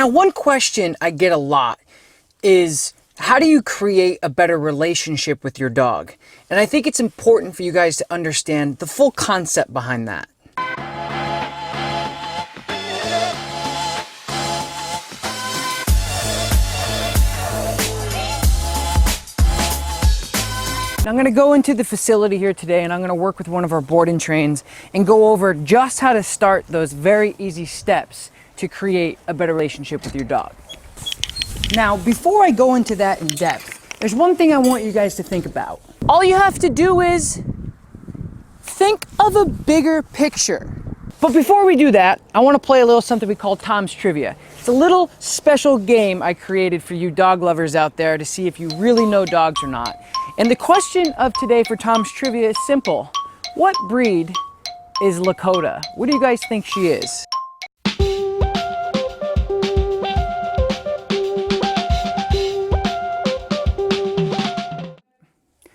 Now, one question I get a lot is, how do you create a better relationship with your dog? And I think it's important for you guys to understand the full concept behind that. I'm going to go into the facility here today and I'm going to work with one of our board and trains and go over just how to start those very easy steps to create a better relationship with your dog. Now, before I go into that in depth, there's one thing I want you guys to think about. All you have to do is think of a bigger picture. But before we do that, I want to play a little something we call Tom's Trivia. It's a little special game I created for you dog lovers out there to see if you really know dogs or not. And the question of today for Tom's Trivia is simple. What breed is Lakota? What do you guys think she is?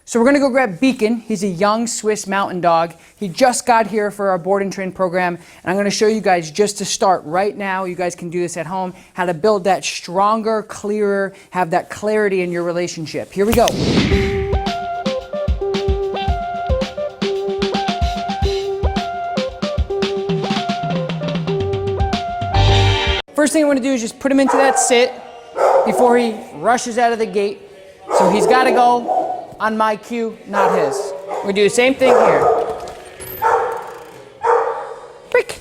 So we're gonna go grab Beacon. He's a young Swiss mountain dog. He just got here for our board and train program. And I'm gonna show you guys just to start right now, you guys can do this at home, how to build that stronger, clearer, have that clarity in your relationship. Here we go. First thing I want to do is just put him into that sit before he rushes out of the gate. So he's got to go on my cue, not his. We're going to do the same thing here. Break.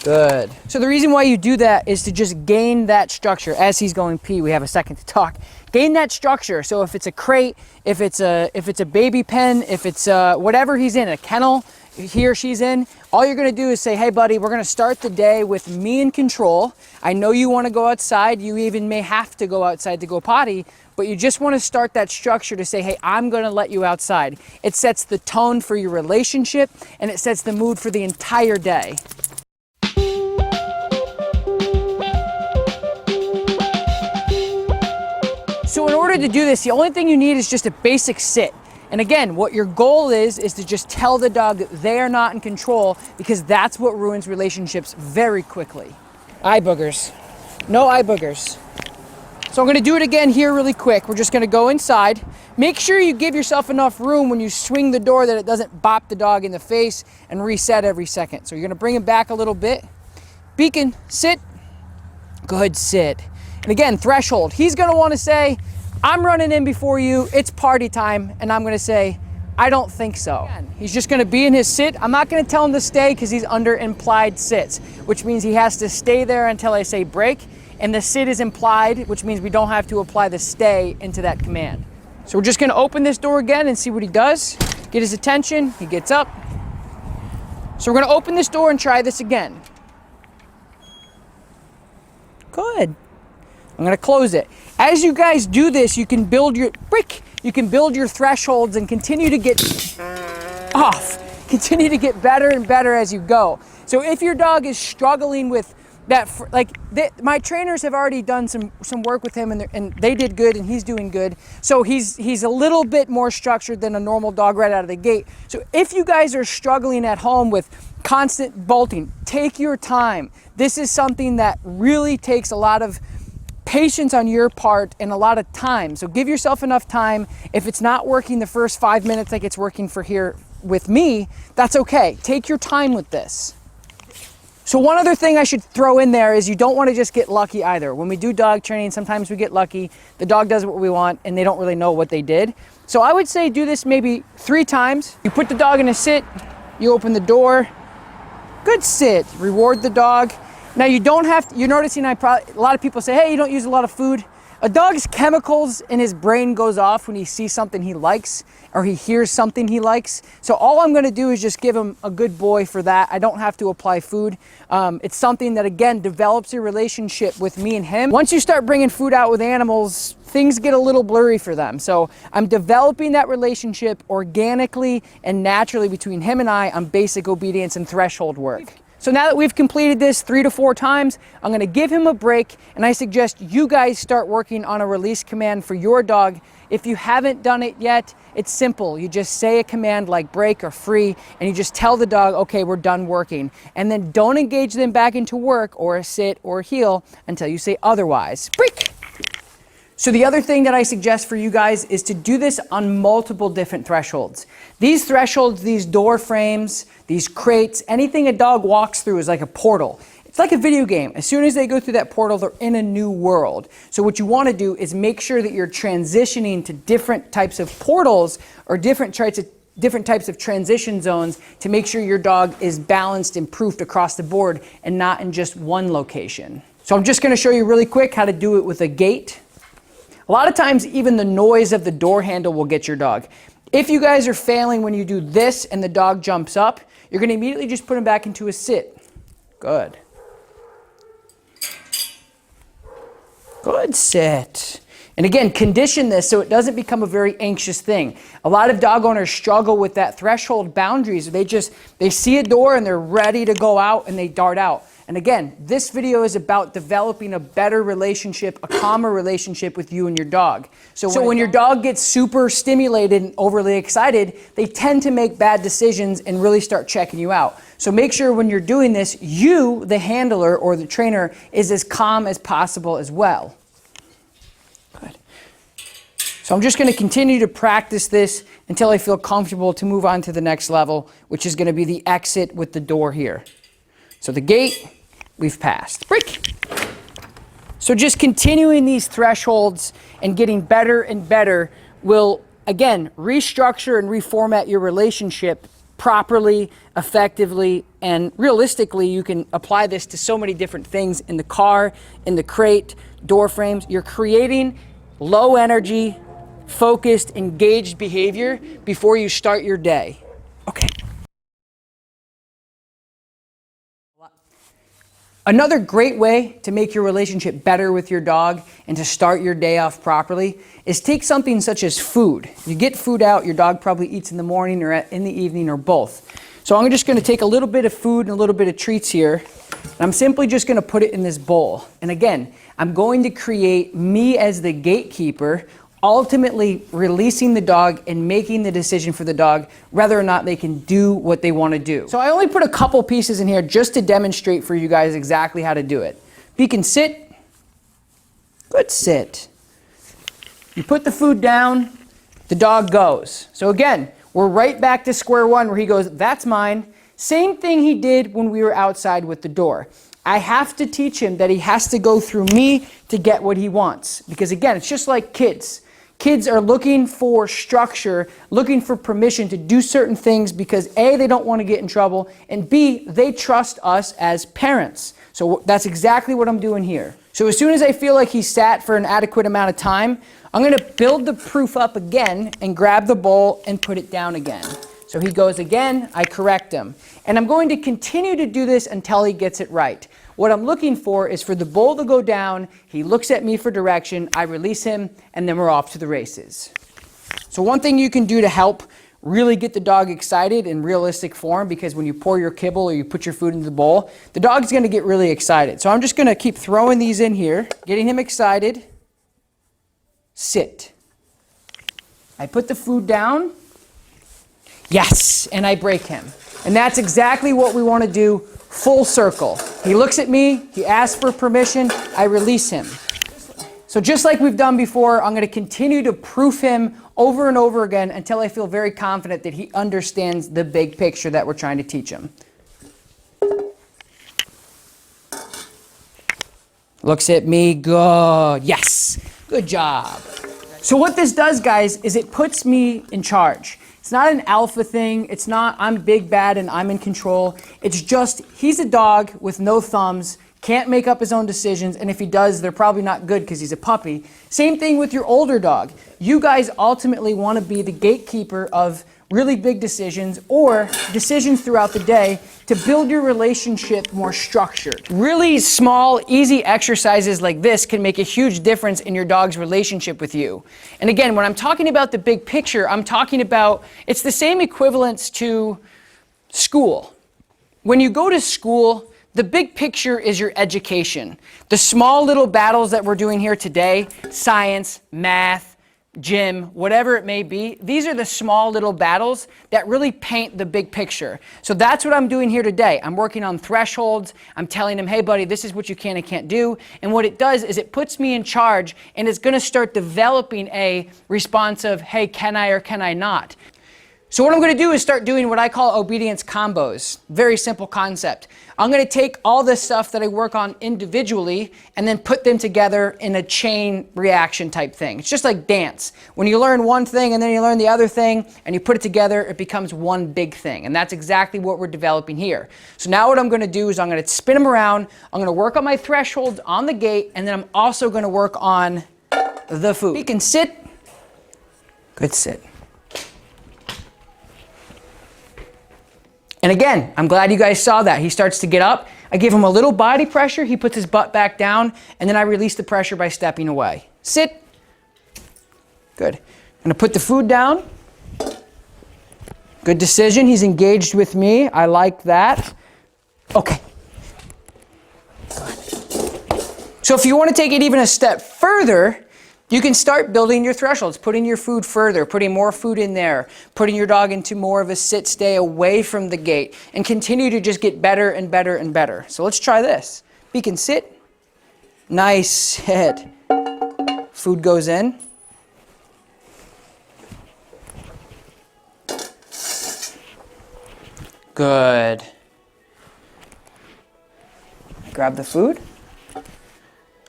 Good. So the reason why you do that is to just gain that structure. As he's going pee, we have a second to talk. Gain that structure. So if it's a crate, if it's a baby pen, if it's whatever he's in, a kennel, he or she's in, all you're gonna do is say, hey buddy, we're gonna start the day with me in control. I know you wanna go outside, you even may have to go outside to go potty, but you just wanna start that structure to say, hey, I'm gonna let you outside. It sets the tone for your relationship and it sets the mood for the entire day. So in order to do this, the only thing you need is just a basic sit. And again, what your goal is to just tell the dog that they are not in control, because that's what ruins relationships very quickly. Eye boogers. No eye boogers. So I'm gonna do it again here really quick. We're just gonna go inside. Make sure you give yourself enough room when you swing the door that it doesn't bop the dog in the face and reset every second. So you're gonna bring him back a little bit. Beacon, sit. Good, sit. And again, threshold. He's gonna wanna say, I'm running in before you, it's party time, and I'm gonna say, I don't think so. He's just gonna be in his sit. I'm not gonna tell him to stay because he's under implied sits, which means he has to stay there until I say break, and the sit is implied, which means we don't have to apply the stay into that command. So we're just gonna open this door again and see what he does. Get his attention, he gets up. So we're gonna open this door and try this again. Good. I'm gonna close it. As you guys do this, you can build your thresholds and continue to get off. Continue to get better and better as you go. So if your dog is struggling with that, my trainers have already done some work with him and they did good and he's doing good. So he's a little bit more structured than a normal dog right out of the gate. So if you guys are struggling at home with constant bolting, take your time. This is something that really takes a lot of patience on your part and a lot of time. So give yourself enough time. If it's not working the first 5 minutes like it's working for here with me, that's okay. Take your time with this. So one other thing I should throw in there is you don't want to just get lucky either. When we do dog training, sometimes we get lucky. The dog does what we want and they don't really know what they did. So I would say do this maybe 3 times. You put the dog in a sit, you open the door, good sit, reward the dog. Now you don't have to, you're noticing a lot of people say, hey, you don't use a lot of food. A dog's chemicals in his brain goes off when he sees something he likes or he hears something he likes. So all I'm gonna do is just give him a good boy for that. I don't have to apply food. It's something that, again, develops your relationship with me and him. Once you start bringing food out with animals, things get a little blurry for them. So I'm developing that relationship organically and naturally between him and I on basic obedience and threshold work. So now that we've completed this 3 to 4 times, I'm gonna give him a break, and I suggest you guys start working on a release command for your dog. If you haven't done it yet, it's simple. You just say a command like break or free, and you just tell the dog, okay, we're done working. And then don't engage them back into work or a sit or a heel until you say otherwise. Break! So the other thing that I suggest for you guys is to do this on multiple different thresholds. These thresholds, these door frames, these crates, anything a dog walks through is like a portal. It's like a video game. As soon as they go through that portal, they're in a new world. So what you want to do is make sure that you're transitioning to different types of portals or different types of transition zones to make sure your dog is balanced and proofed across the board and not in just one location. So I'm just going to show you really quick how to do it with a gate. A lot of times, even the noise of the door handle will get your dog. If you guys are failing when you do this and the dog jumps up, you're going to immediately just put him back into a sit. Good. Good sit. And again, condition this so it doesn't become a very anxious thing. A lot of dog owners struggle with that threshold boundaries. They see a door and they're ready to go out and they dart out. And again, this video is about developing a better relationship, a calmer relationship with you and your dog. So when your dog gets super stimulated and overly excited, they tend to make bad decisions and really start checking you out. So make sure when you're doing this, you, the handler or the trainer, is as calm as possible as well. Good. So I'm just going to continue to practice this until I feel comfortable to move on to the next level, which is going to be the exit with the door here. So the gate, we've passed. Break. So just continuing these thresholds and getting better and better will, again, restructure and reformat your relationship properly, effectively, and realistically, you can apply this to so many different things in the car, in the crate, door frames. You're creating low energy, focused, engaged behavior before you start your day. Okay. Another great way to make your relationship better with your dog and to start your day off properly is take something such as food. You get food out, your dog probably eats in the morning or in the evening or both. So I'm just going to take a little bit of food and a little bit of treats here, and I'm simply just going to put it in this bowl. And again, I'm going to create me as the gatekeeper, ultimately releasing the dog and making the decision for the dog whether or not they can do what they want to do. So I only put a couple pieces in here just to demonstrate for you guys exactly how to do it. You can sit. Good sit. You put the food down, the dog goes. So again, we're right back to square one where he goes, that's mine. Same thing he did when we were outside with the door. I have to teach him that he has to go through me to get what he wants. Because again, it's just like kids. Kids are looking for structure, looking for permission to do certain things because A, they don't want to get in trouble, and B, they trust us as parents. So that's exactly what I'm doing here. So as soon as I feel like he's sat for an adequate amount of time, I'm going to build the proof up again and grab the bowl and put it down again. So he goes again, I correct him. And I'm going to continue to do this until he gets it right. What I'm looking for is for the bowl to go down, he looks at me for direction, I release him, and then we're off to the races. So one thing you can do to help really get the dog excited in realistic form, because when you pour your kibble or you put your food into the bowl, the dog's going to get really excited. So I'm just going to keep throwing these in here, getting him excited. Sit. I put the food down. Yes, and I break him. And that's exactly what we want to do, full circle. He looks at me, he asks for permission, I release him. So just like we've done before, I'm going to continue to proof him over and over again until I feel very confident that he understands the big picture that we're trying to teach him. Looks at me, good, yes, good job. So what this does, guys, is it puts me in charge. It's not an alpha thing. It's not I'm big, bad, and I'm in control. It's just he's a dog with no thumbs, can't make up his own decisions, and if he does, they're probably not good because he's a puppy. Same thing with your older dog. You guys ultimately want to be the gatekeeper of really big decisions or decisions throughout the day to build your relationship more structured. Really small, easy exercises like this can make a huge difference in your dog's relationship with you. And again, when I'm talking about the big picture, I'm talking about, it's the same equivalence to school. When you go to school, the big picture is your education. The small little battles that we're doing here today, science, math, gym, whatever it may be, these are the small little battles that really paint the big picture. So that's what I'm doing here today. I'm working on thresholds. I'm telling him, hey buddy, this is what you can and can't do. And what it does is it puts me in charge, and it's gonna start developing a response of, hey, can I or can I not? So what I'm going to do is start doing what I call obedience combos. Very simple concept. I'm going to take all this stuff that I work on individually and then put them together in a chain reaction type thing. It's just like dance. When you learn one thing and then you learn the other thing and you put it together, it becomes one big thing. And that's exactly what we're developing here. So now what I'm going to do is I'm going to spin them around. I'm going to work on my thresholds on the gate, and then I'm also going to work on the food. He can sit. Good sit. And again, I'm glad you guys saw that. He starts to get up. I give him a little body pressure. He puts his butt back down, and then I release the pressure by stepping away. Sit. Good. I'm going to put the food down. Good decision. He's engaged with me. I like that. Okay. Good. So if you want to take it even a step further, you can start building your thresholds, putting your food further, putting more food in there, putting your dog into more of a sit, stay away from the gate, and continue to just get better and better and better. So let's try this. He can sit. Nice hit. Food goes in. Good. Grab the food.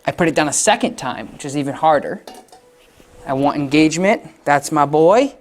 I put it down a second time, which is even harder. I want engagement. That's my boy.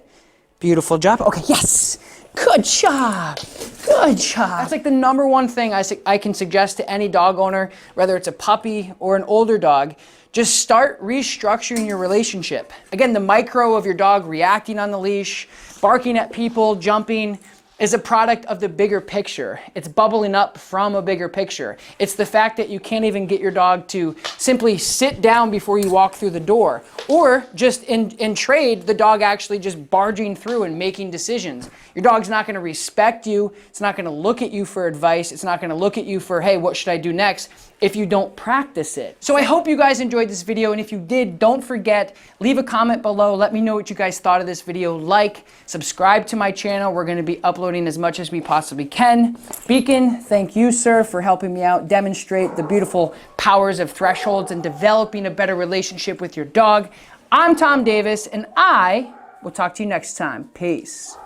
Beautiful job. Okay, yes. Good job. Good job. That's like the number one thing I can suggest to any dog owner, whether it's a puppy or an older dog. Just start restructuring your relationship. Again, the micro of your dog reacting on the leash, barking at people, jumping, is a product of the bigger picture. It's bubbling up from a bigger picture. It's the fact that you can't even get your dog to simply sit down before you walk through the door. Or just in trade, the dog actually just barging through and making decisions. Your dog's not gonna respect you. It's not gonna look at you for advice. It's not gonna look at you for, hey, what should I do next? If you don't practice it. So I hope you guys enjoyed this video, and if you did, don't forget, leave a comment below. Let me know what you guys thought of this video. Like, subscribe to my channel. We're gonna be uploading as much as we possibly can. Beacon, thank you, sir, for helping me out demonstrate the beautiful powers of thresholds and developing a better relationship with your dog. I'm Tom Davis, and I will talk to you next time. Peace.